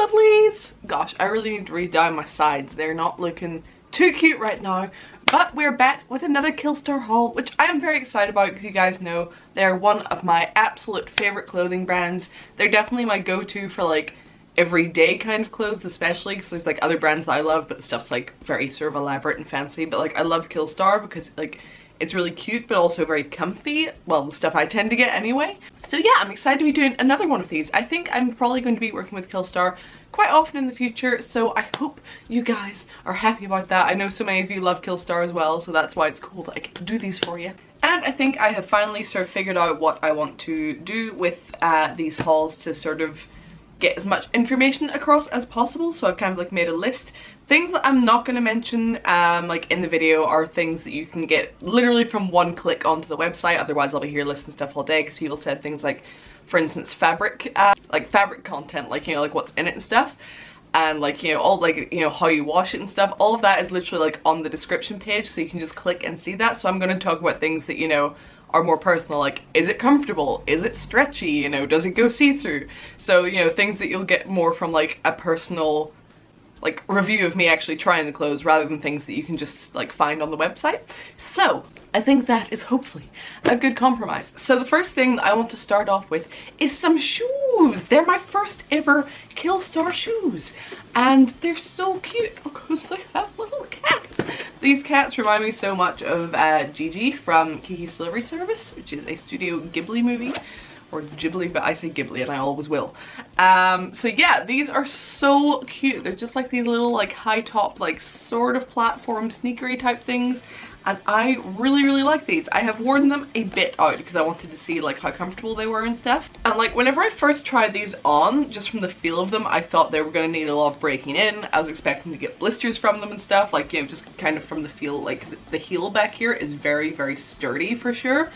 lovelies! Gosh, I really need to re-dye my sides. They're not looking too cute right now. But we're back with another Killstar haul, which I am very excited about because you guys know they're one of my absolute favorite clothing brands. They're definitely my go-to for like everyday kind of clothes, especially because there's like other brands that I love, but the stuff's like very sort of elaborate and fancy. But like I love Killstar because like it's really cute but also very comfy. Well, the stuff I tend to get anyway. So yeah, I'm excited to be doing another one of these. I think I'm probably going to be working with Killstar quite often in the future, so I hope you guys are happy about that. I know so many of you love Killstar as well, so that's why it's cool that I get to do these for you. And I think I have finally sort of figured out what I want to do with these hauls to sort of get as much information across as possible. So I've kind of like made a list. Things that I'm not going to mention like in the video are things that you can get literally from one click onto the website. Otherwise I'll be here listing stuff all day because people said things like, for instance, fabric content, like, you know, like what's in it and stuff. And like, you know, all like, you know, how you wash it and stuff. All of that is literally like on the description page, so you can just click and see that. So I'm going to talk about things that, you know, are more personal, like is it comfortable, is it stretchy, you know, does it go see-through. So, you know, things that you'll get more from like a personal like review of me actually trying the clothes rather than things that you can just like find on the website. So I think that is hopefully a good compromise. So the first thing that I want to start off with is some shoes. They're my first ever Killstar shoes and they're so cute because they have little cats. These cats remind me so much of Gigi from Kiki's Delivery Service, which is a Studio Ghibli movie. Or Ghibli, but I say Ghibli and I always will. So yeah, these are so cute. They're just like these little like high top like sort of platform sneakery type things. And I really like these. I have worn them a bit out because I wanted to see like how comfortable they were and stuff. And like whenever I first tried these on, just from the feel of them, I thought they were going to need a lot of breaking in. I was expecting to get blisters from them and stuff, like, you know, just kind of from the feel, like the heel back here is very sturdy for sure.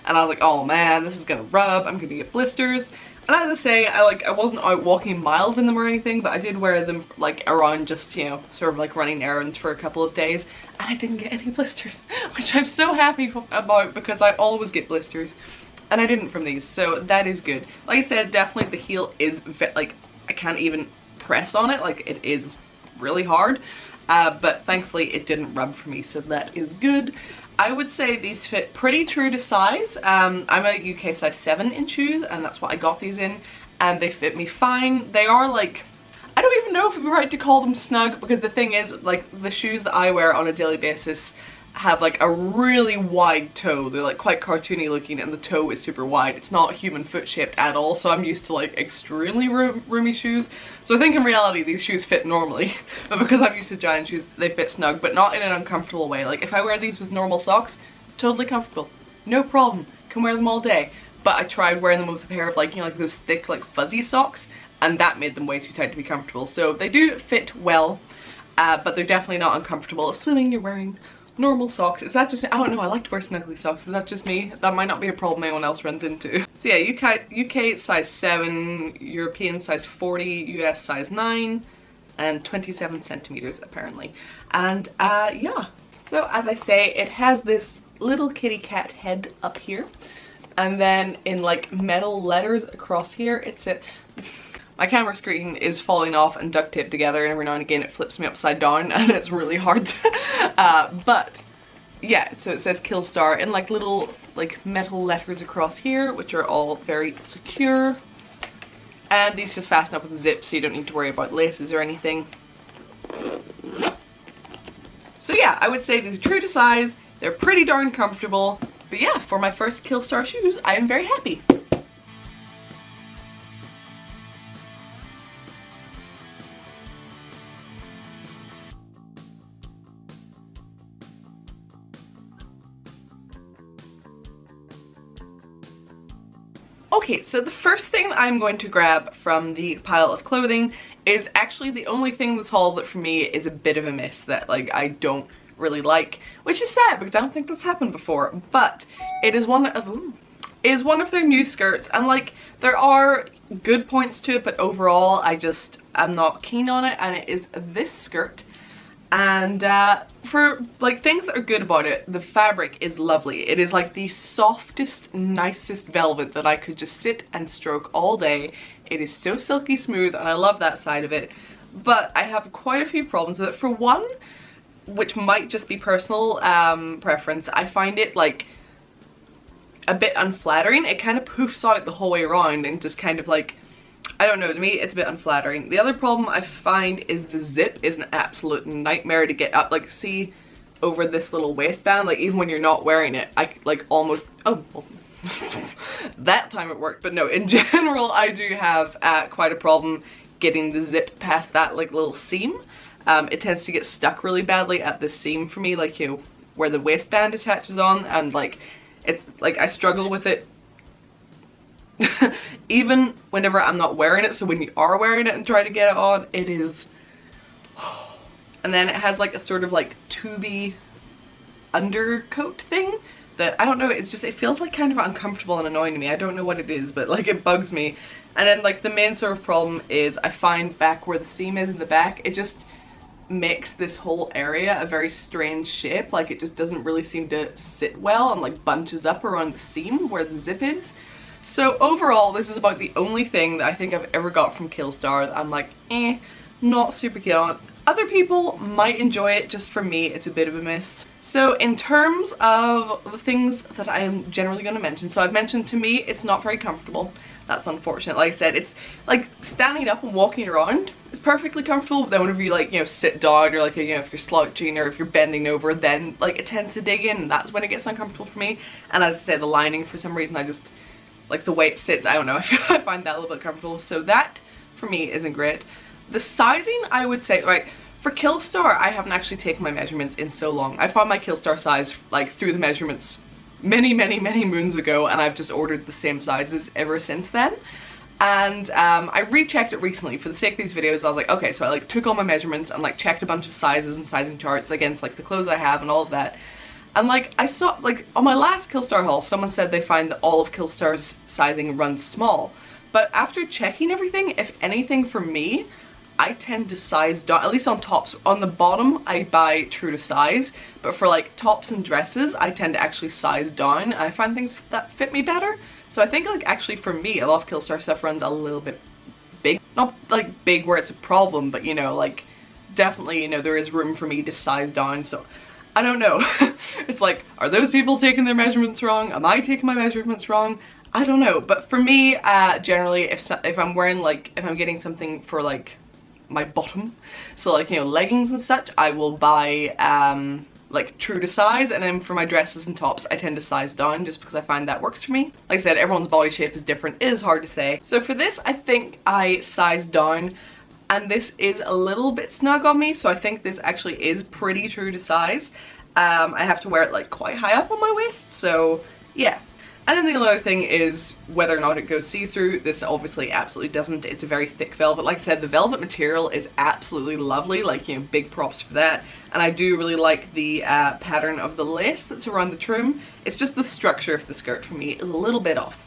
And I was like, oh man, this is gonna rub, I'm gonna get blisters. And I have to say, I wasn't out walking miles in them or anything, but I did wear them like around just, you know, sort of like running errands for a couple of days, and I didn't get any blisters, which I'm so happy about because I always get blisters, and I didn't from these, so that is good. Like I said, definitely the heel is, like, I can't even press on it, like it is really hard, but thankfully it didn't rub for me, so that is good. I would say these fit pretty true to size. I'm a UK size 7 in shoes and that's what I got these in, and they fit me fine. They are like, I don't even know if it would be right to call them snug, because the thing is, like, the shoes that I wear on a daily basis have like a really wide toe. They're like quite cartoony looking and the toe is super wide. It's not human foot shaped at all, so I'm used to like extremely roomy shoes. So I think in reality these shoes fit normally, but because I'm used to giant shoes, they fit snug, but not in an uncomfortable way. Like if I wear these with normal socks, totally comfortable, no problem, can wear them all day. But I tried wearing them with a pair of like, you know, like those thick like fuzzy socks, and that made them way too tight to be comfortable. So they do fit well, but they're definitely not uncomfortable, assuming you're wearing normal socks. Is that just me? I don't know, I like to wear snuggly socks. Is that just me? That might not be a problem anyone else runs into. So yeah, UK size 7, European size 40, US size 9, and 27 centimeters apparently. And yeah, so as I say, it has this little kitty cat head up here, and then in like metal letters across here it said, my camera screen is falling off and duct taped together, and every now and again it flips me upside down and it's really hard to, but yeah, so it says Killstar in like little like metal letters across here, which are all very secure, and these just fasten up with a zip, so you don't need to worry about laces or anything. So yeah, I would say these are true to size, they're pretty darn comfortable, but yeah, for my first Killstar shoes, I am very happy. Okay, so the first thing I'm going to grab from the pile of clothing is actually the only thing in this haul that for me is a bit of a miss, that like I don't really like, which is sad because I don't think that's happened before, but it is one of their new skirts, and like there are good points to it, but overall I'm not keen on it, and it is this skirt. And for like things that are good about it, the fabric is lovely. It is like the softest, nicest velvet that I could just sit and stroke all day. It is so silky smooth and I love that side of it. But I have quite a few problems with it. For one, which might just be personal preference, I find it like a bit unflattering. It kind of poofs out the whole way around and just kind of like, I don't know, to me it's a bit unflattering. The other problem I find is the zip is an absolute nightmare to get up. Like, see over this little waistband, like even when you're not wearing it, I like almost, oh, well, that time it worked. But no, in general I do have quite a problem getting the zip past that like little seam. It tends to get stuck really badly at the seam for me, like, you know, where the waistband attaches on, and like it's like I struggle with it even whenever I'm not wearing it. So when you are wearing it and try to get it on, it is and then it has like a sort of like tubey undercoat thing that I don't know, it's just, it feels like kind of uncomfortable and annoying to me. I don't know what it is, but like it bugs me. And then like the main sort of problem is I find back where the seam is in the back, it just makes this whole area a very strange shape. Like it just doesn't really seem to sit well and like bunches up around the seam where the zip is. So overall, this is about the only thing that I think I've ever got from Killstar that I'm like, not super keen on. Other people might enjoy it, just for me it's a bit of a miss. So in terms of the things that I am generally going to mention, so I've mentioned, to me it's not very comfortable. That's unfortunate. Like I said, it's like standing up and walking around is perfectly comfortable, but then whenever you like, you know, sit down, or like, you know, if you're slouching or if you're bending over, then like it tends to dig in, and that's when it gets uncomfortable for me. And as I said, the lining, for some reason I just like the way it sits, I don't know, I find that a little bit comfortable, so that for me isn't great. The sizing, I would say, right, for Killstar I haven't actually taken my measurements in so long. I found my Killstar size like through the measurements many moons ago, and I've just ordered the same sizes ever since then. And I rechecked it recently for the sake of these videos. I was like, okay, so I like took all my measurements and like checked a bunch of sizes and sizing charts against like the clothes I have and all of that. And like I saw, like on my last Killstar haul, someone said they find that all of Killstar's sizing runs small. But after checking everything, if anything, for me, I tend to size down, at least on tops. On the bottom, I buy true to size, but for like tops and dresses, I tend to actually size down. I find things that fit me better. So I think like actually for me, a lot of Killstar stuff runs a little bit big. Not like big where it's a problem, but you know, like definitely, you know, there is room for me to size down. So I don't know. It's like, are those people taking their measurements wrong? Am I taking my measurements wrong? I don't know. But for me, generally, if I'm wearing like, if I'm getting something for like my bottom, so like, you know, leggings and such, I will buy like true to size, and then for my dresses and tops I tend to size down just because I find that works for me. Like I said, everyone's body shape is different, it is hard to say. So for this I think I sized down, and this is a little bit snug on me, so I think this actually is pretty true to size. I have to wear it like quite high up on my waist, so yeah. And then the other thing is whether or not it goes see-through. This obviously absolutely doesn't. It's a very thick velvet. Like I said, the velvet material is absolutely lovely, like, you know, big props for that. And I do really like the pattern of the lace that's around the trim. It's just the structure of the skirt for me is a little bit off.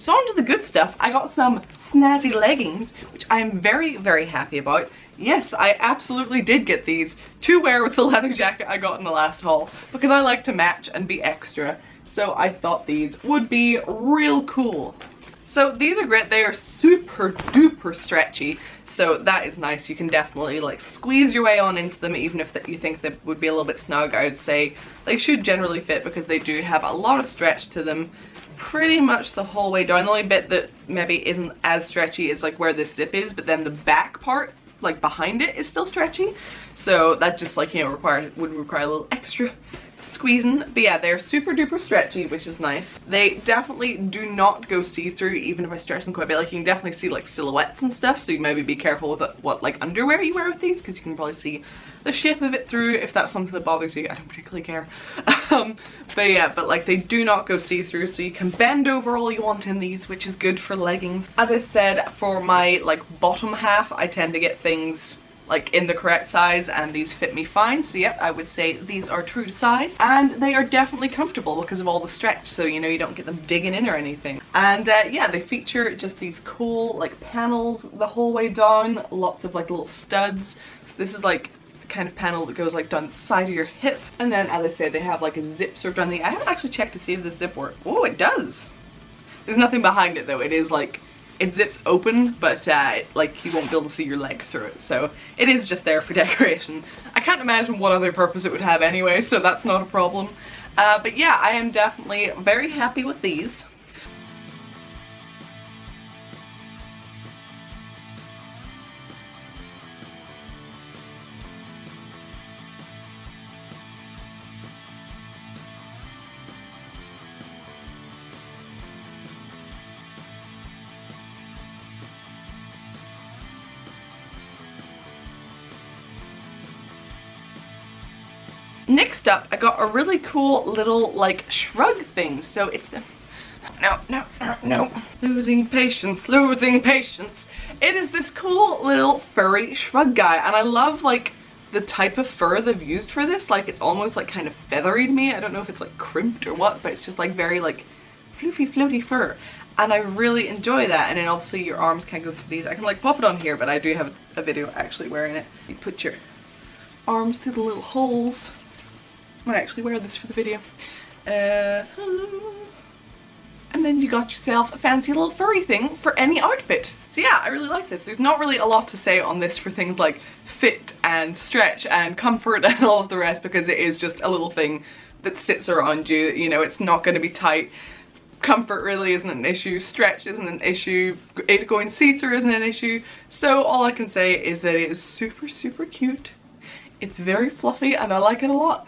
So on to the good stuff. I got some snazzy leggings, which I am very happy about. Yes, I absolutely did get these to wear with the leather jacket I got in the last haul, because I like to match and be extra. So I thought these would be real cool. So these are great. They are super duper stretchy, so that is nice. You can definitely like squeeze your way on into them, even if you think they would be a little bit snug. I would say they should generally fit because they do have a lot of stretch to them pretty much the whole way down. The only bit that maybe isn't as stretchy is like where the zip is, but then the back part, like behind it, is still stretchy. So that just like, you know, would require a little extra squeezing. But yeah, they're super duper stretchy, which is nice. They definitely do not go see-through even if I stretch them quite a bit. Like you can definitely see like silhouettes and stuff, so you maybe be careful with what like underwear you wear with these, because you can probably see the shape of it through. If that's something that bothers you, I don't particularly care. But yeah, but like they do not go see-through, so you can bend over all you want in these, which is good for leggings. As I said, for my like bottom half, I tend to get things like in the correct size, and these fit me fine. So yep, I would say these are true to size, and they are definitely comfortable because of all the stretch, so you know you don't get them digging in or anything. And yeah, they feature just these cool like panels the whole way down, lots of like little studs. This is like kind of panel that goes like down the side of your hip, and then as I said, they have like a zip sort of down the, I haven't actually checked to see if the zip works. Oh, it does. There's nothing behind it though. It is like, it zips open, but like you won't be able to see your leg through it, so it is just there for decoration. I can't imagine what other purpose it would have anyway, so that's not a problem. But yeah, I am definitely very happy with these. Next up, I got a really cool little like shrug thing. So it's the, no. Losing patience. It is this cool little furry shrug guy, and I love like the type of fur they've used for this. Like it's almost like kind of feathery to me. I don't know if it's like crimped or what, but it's just like very like floofy fur. And I really enjoy that. And then obviously your arms can't go through these. I can like pop it on here, but I do have a video actually wearing it. You put your arms through the little holes. I might actually wear this for the video. And then you got yourself a fancy little furry thing for any outfit. So yeah, I really like this. There's not really a lot to say on this for things like fit and stretch and comfort and all of the rest, because it is just a little thing that sits around you. You know, it's not going to be tight. Comfort really isn't an issue. Stretch isn't an issue. It going see-through isn't an issue. So all I can say is that it is super cute. It's very fluffy and I like it a lot.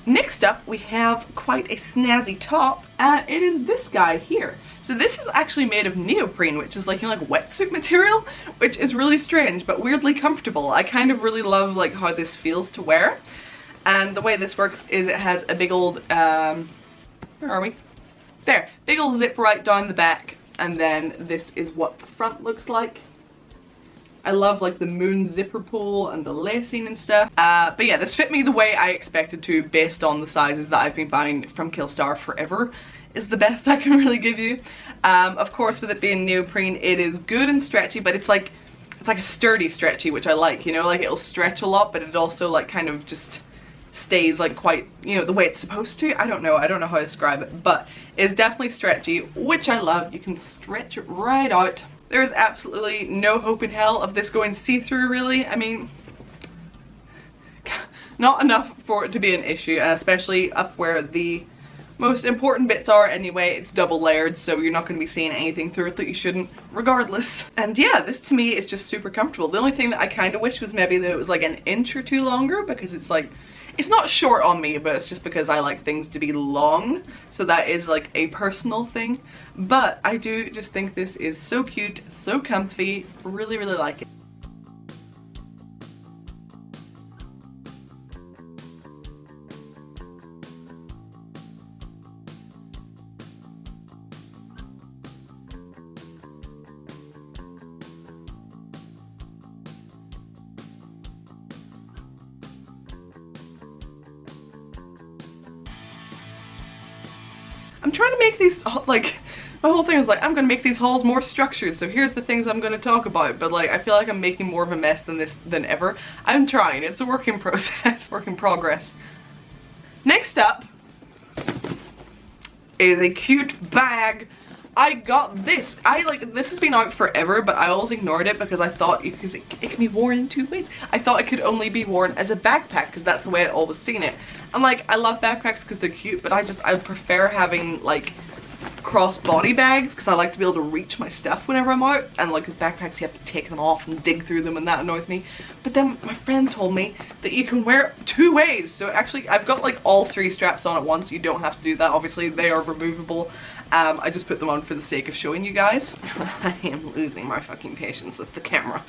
Next up, we have quite a snazzy top, and it is this guy here. So this is actually made of neoprene, which is like, you know, like wetsuit material, which is really strange but weirdly comfortable. I kind of really love like how this feels to wear. And the way this works is it has a big old, where are we? There, big old zip right down the back, and then this is what the front looks like. I love like the moon zipper pull and the lacing and stuff. But yeah, this fit me the way I expected to based on the sizes that I've been buying from Killstar forever, is the best I can really give you. Of course, with it being neoprene, it is good and stretchy, but it's like a sturdy stretchy, which I like, you know, like it'll stretch a lot, but it also like kind of just stays like quite, you know, the way it's supposed to. I don't know how to describe it, but it's definitely stretchy, which I love. You can stretch it right out. There is absolutely no hope in hell of this going see-through, really. I mean, not enough for it to be an issue, especially up where the most important bits are anyway. It's double layered, so you're not going to be seeing anything through it that you shouldn't, regardless. And yeah, this to me is just super comfortable. The only thing that I kind of wish was maybe that it was like an inch or two longer, because it's like, it's not short on me, but it's just because I like things to be long, so that is like a personal thing. But I do just think this is so cute, so comfy, really like it. I'm trying to make these, like, my whole thing is like, I'm gonna make these hauls more structured, so here's the things I'm gonna talk about, but like, I feel like I'm making more of a mess than ever. I'm trying, it's a work in process, work in progress. Next up is a cute bag I got this. This has been out forever, but I always ignored it because I thought, because it can be worn in 2 ways. I thought it could only be worn as a backpack because that's the way I'd always seen it. And like, I love backpacks because they're cute, but I prefer having like cross-body bags because I like to be able to reach my stuff whenever I'm out, and like with backpacks you have to take them off and dig through them, and that annoys me. But then my friend told me that you can wear it 2 ways, so actually I've got like all 3 straps on at once. You don't have to do that, obviously they are removable. I just put them on for the sake of showing you guys. I am losing my fucking patience with the camera.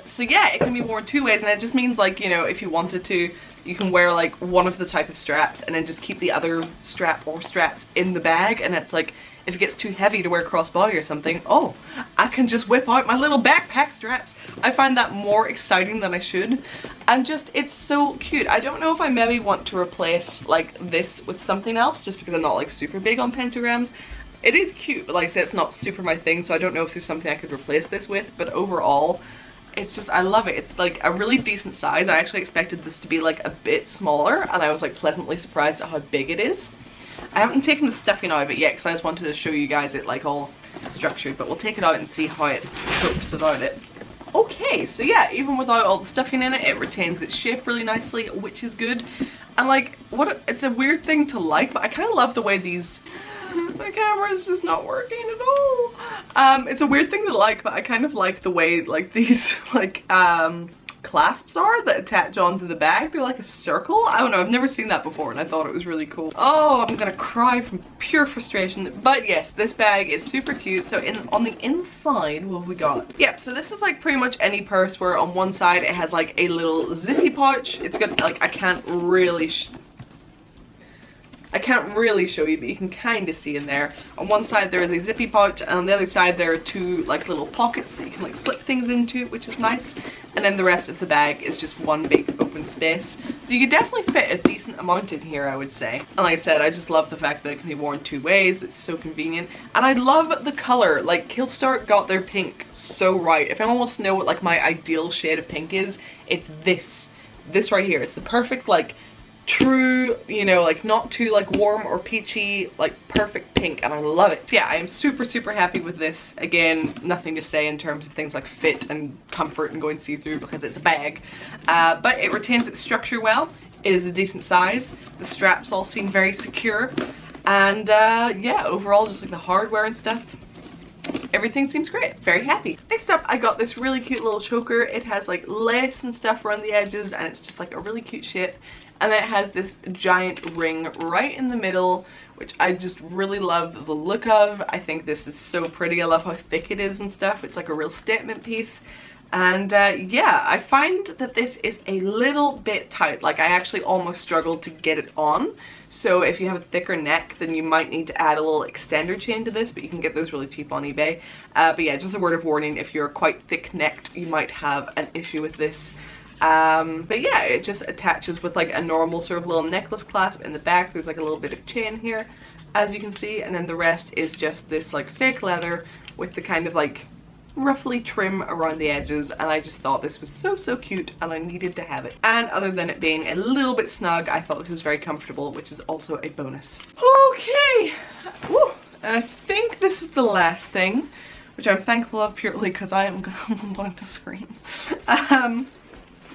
So yeah, it can be worn 2 ways, and it just means like, you know, if you wanted to, you can wear like one of the type of straps and then just keep the other strap or straps in the bag, and it's like, if it gets too heavy to wear crossbody or something, oh, I can just whip out my little backpack straps. I find that more exciting than I should, and just, it's so cute. I don't know if I maybe want to replace like this with something else, just because I'm not like super big on pentagrams. It is cute, but like I said, it's not super my thing, so I don't know if there's something I could replace this with, but overall, it's just, I love it. It's like a really decent size. I actually expected this to be like a bit smaller, and I was like pleasantly surprised at how big it is. I haven't taken the stuffing out of it yet because I just wanted to show you guys it like all structured, but we'll take it out and see how it copes without it. Okay, so yeah, even without all the stuffing in it, it retains its shape really nicely, which is good. And like, it's a weird thing to like, but I kind of love the way these, the camera is just not working at all. It's a weird thing to like, but I kind of like the way like these like clasps are that attach onto the bag. They're like a circle. I don't know, I've never seen that before, and I thought it was really cool. Oh, I'm gonna cry from pure frustration. But yes, this bag is super cute. So on the inside, what have we got? Yep, so this is like pretty much any purse where on one side it has like a little zippy pouch. It's got like, I can't really show you, but you can kind of see in there. On one side there is a zippy pouch, and on the other side there are 2 like little pockets that you can like slip things into, which is nice. And then the rest of the bag is just one big open space. So you could definitely fit a decent amount in here, I would say. And like I said, I just love the fact that it can be worn 2 ways. It's so convenient. And I love the color. Like, Killstar got their pink so right. If anyone wants to know what like my ideal shade of pink is, it's this right here. It's the perfect like true, you know, like not too like warm or peachy, like perfect pink, and I love it. So yeah, I am super happy with this. Again, nothing to say in terms of things like fit and comfort and going see-through because it's a bag, but it retains its structure well. It is a decent size. The straps all seem very secure, and yeah, overall just like the hardware and stuff, everything seems great. Very happy. Next up, I got this really cute little choker. It has like lace and stuff around the edges, and it's just like a really cute shape. And then it has this giant ring right in the middle, which I just really love the look of. I think this is so pretty. I love how thick it is and stuff. It's like a real statement piece. And yeah, I find that this is a little bit tight. Like, I actually almost struggled to get it on. So if you have a thicker neck, then you might need to add a little extender chain to this, but you can get those really cheap on eBay. But yeah, just a word of warning, if you're quite thick-necked, you might have an issue with this. But yeah, it just attaches with like a normal sort of little necklace clasp in the back. There's like a little bit of chain here, as you can see, and then the rest is just this like fake leather with the kind of like roughly trim around the edges, and I just thought this was so cute and I needed to have it. And other than it being a little bit snug, I thought this was very comfortable, which is also a bonus. Okay, woo. And I think this is the last thing, which I'm thankful of purely because I am going to scream.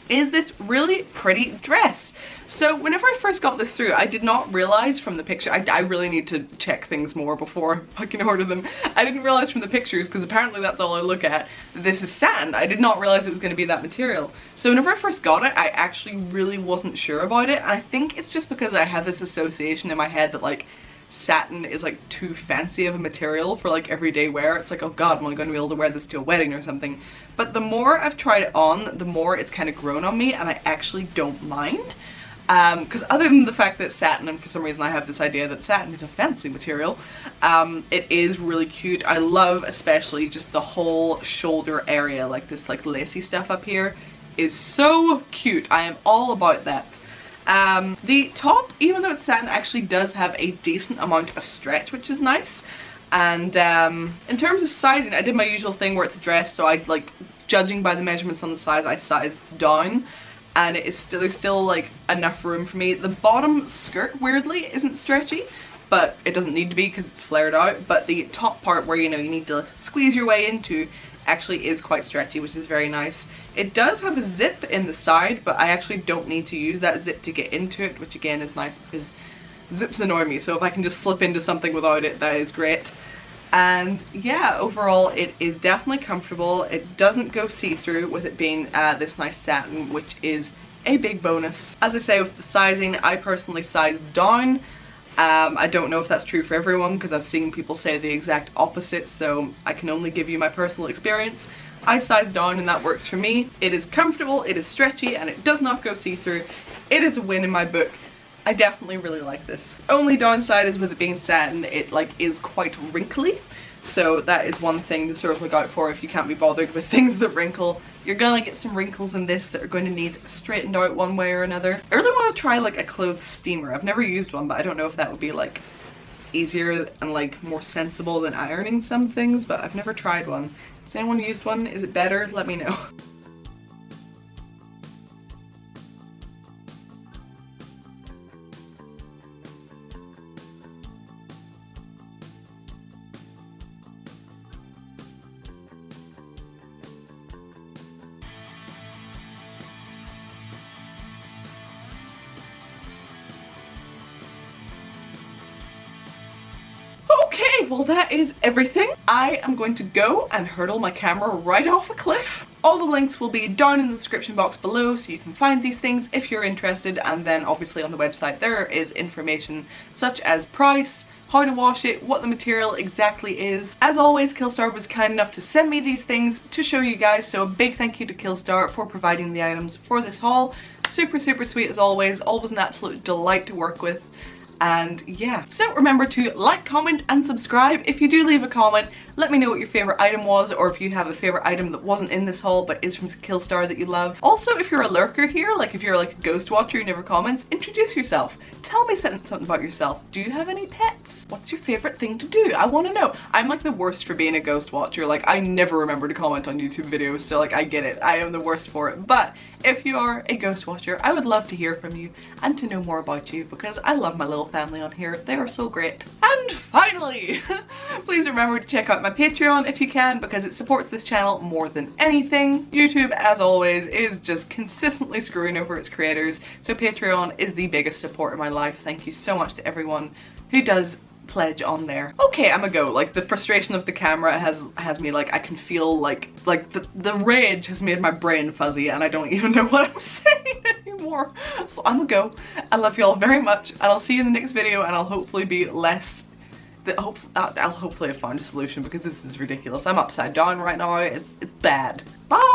Is this really pretty dress. So whenever I first got this through, I did not realize from the picture, I really need to check things more before I can order them. I didn't realize from the pictures, because apparently that's all I look at, that this is satin. I did not realize it was going to be that material. So whenever I first got it, I actually really wasn't sure about it, and I think it's just because I have this association in my head that like satin is like too fancy of a material for like everyday wear. It's like, oh god, am I going to be able to wear this to a wedding or something? But the more I've tried it on, the more it's kind of grown on me, and I actually don't mind. Because other than the fact that satin, and for some reason I have this idea that satin is a fancy material, it is really cute. I love especially just the whole shoulder area, like this like lacy stuff up here is so cute. I am all about that. The top, even though it's satin, actually does have a decent amount of stretch, which is nice. And in terms of sizing, I did my usual thing where it's a dress, so I like, judging by the measurements on the size, I sized down, and there's still like enough room for me. The bottom skirt weirdly isn't stretchy, but it doesn't need to be because it's flared out. But the top part where, you know, you need to squeeze your way into actually is quite stretchy, which is very nice. It does have a zip in the side, but I actually don't need to use that zip to get into it, which again is nice because zips annoy me. So if I can just slip into something without it, that is great. And yeah, overall it is definitely comfortable. It doesn't go see-through with it being this nice satin, which is a big bonus. As I say, with the sizing, I personally sized down. I don't know if that's true for everyone because I've seen people say the exact opposite, so I can only give you my personal experience. I sized down and that works for me. It is comfortable, it is stretchy, and it does not go see-through. It is a win in my book. I definitely really like this. Only downside is with it being satin, it like is quite wrinkly. So that is one thing to sort of look out for if you can't be bothered with things that wrinkle. You're gonna get some wrinkles in this that are going to need straightened out one way or another. I really want to try like a clothes steamer. I've never used one, but I don't know if that would be like easier and like more sensible than ironing some things, but I've never tried one. Has anyone used one? Is it better? Let me know. Okay, well that is everything. I am going to go and hurtle my camera right off a cliff. All the links will be down in the description box below so you can find these things if you're interested, and then obviously on the website there is information such as price, how to wash it, what the material exactly is. As always, Killstar was kind enough to send me these things to show you guys, so a big thank you to Killstar for providing the items for this haul. Super sweet as always an absolute delight to work with. And yeah, so remember to like, comment and subscribe. If you do leave a comment, let me know what your favourite item was, or if you have a favourite item that wasn't in this haul but is from Killstar that you love. Also, if you're a lurker here, like if you're like a ghost watcher who never comments, introduce yourself. Tell me something about yourself. Do you have any pets? What's your favourite thing to do? I want to know. I'm like the worst for being a ghost watcher. Like I never remember to comment on YouTube videos, so like I get it. I am the worst for it. But if you are a ghost watcher, I would love to hear from you and to know more about you because I love my little family on here. They are so great. And finally, please remember to check out my Patreon if you can because it supports this channel more than anything. YouTube, as always, is just consistently screwing over its creators, so Patreon is the biggest support in my life. Thank you so much to everyone who does pledge on there. Okay, I'ma go. Like the frustration of the camera has me like I can feel like the rage has made my brain fuzzy and I don't even know what I'm saying anymore. So I'ma go. I love you all very much and I'll see you in the next video, and I'll hopefully be less I'll hopefully have found a solution because this is ridiculous. I'm upside down right now. It's bad. Bye!